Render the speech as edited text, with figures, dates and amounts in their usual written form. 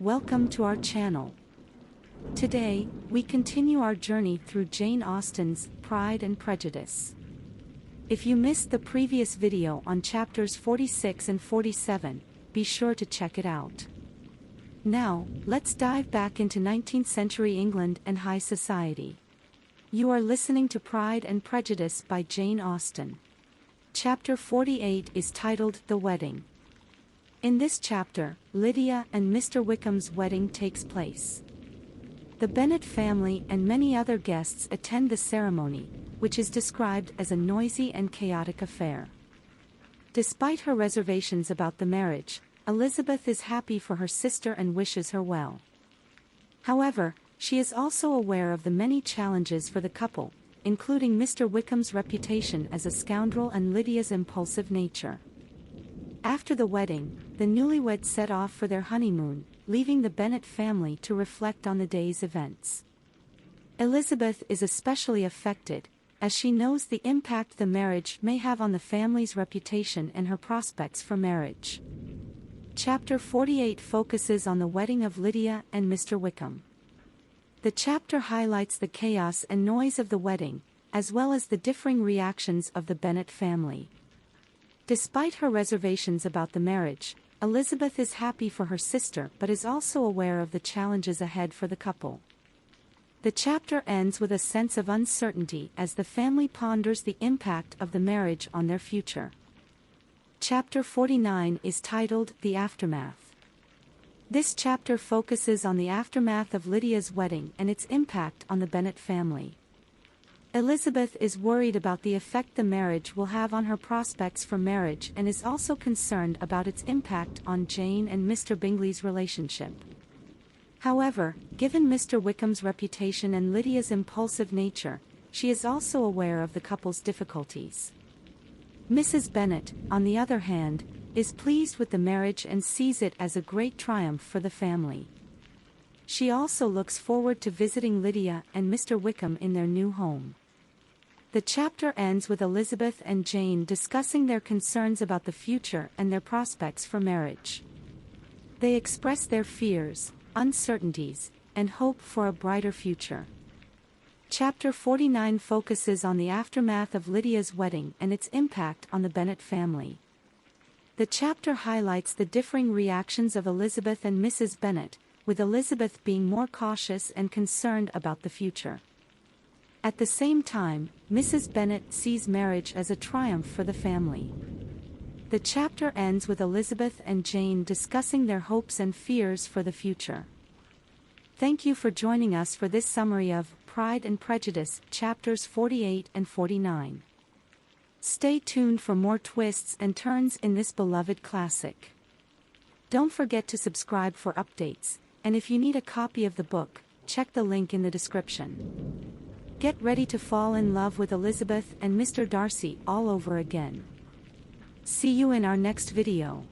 Welcome to our channel. Today, we continue our journey through Jane Austen's Pride and Prejudice. If you missed the previous video on chapters 46 and 47, be sure to check it out. Now, let's dive back into 19th century England and high society. You are listening to Pride and Prejudice by Jane Austen. Chapter 48 is titled The Wedding. In this chapter, Lydia and Mr. Wickham's wedding takes place. The Bennet family and many other guests attend the ceremony, which is described as a noisy and chaotic affair. Despite her reservations about the marriage, Elizabeth is happy for her sister and wishes her well. However, she is also aware of the many challenges for the couple, including Mr. Wickham's reputation as a scoundrel and Lydia's impulsive nature. After the wedding, the newlyweds set off for their honeymoon, leaving the Bennet family to reflect on the day's events. Elizabeth is especially affected, as she knows the impact the marriage may have on the family's reputation and her prospects for marriage. Chapter 48 focuses on the wedding of Lydia and Mr. Wickham. The chapter highlights the chaos and noise of the wedding, as well as the differing reactions of the Bennet family. Despite her reservations about the marriage, Elizabeth is happy for her sister but is also aware of the challenges ahead for the couple. The chapter ends with a sense of uncertainty as the family ponders the impact of the marriage on their future. Chapter 49 is titled The Aftermath. This chapter focuses on the aftermath of Lydia's wedding and its impact on the Bennet family. Elizabeth is worried about the effect the marriage will have on her prospects for marriage and is also concerned about its impact on Jane and Mr. Bingley's relationship. However, given Mr. Wickham's reputation and Lydia's impulsive nature, she is also aware of the couple's difficulties. Mrs. Bennet, on the other hand, is pleased with the marriage and sees it as a great triumph for the family. She also looks forward to visiting Lydia and Mr. Wickham in their new home. The chapter ends with Elizabeth and Jane discussing their concerns about the future and their prospects for marriage. They express their fears, uncertainties, and hope for a brighter future. Chapter 49 focuses on the aftermath of Lydia's wedding and its impact on the Bennet family. The chapter highlights the differing reactions of Elizabeth and Mrs. Bennet, with Elizabeth being more cautious and concerned about the future. At the same time, Mrs. Bennet sees marriage as a triumph for the family. The chapter ends with Elizabeth and Jane discussing their hopes and fears for the future. Thank you for joining us for this summary of Pride and Prejudice, chapters 48 and 49. Stay tuned for more twists and turns in this beloved classic. Don't forget to subscribe for updates, and if you need a copy of the book, check the link in the description. Get ready to fall in love with Elizabeth and Mr. Darcy all over again. See you in our next video.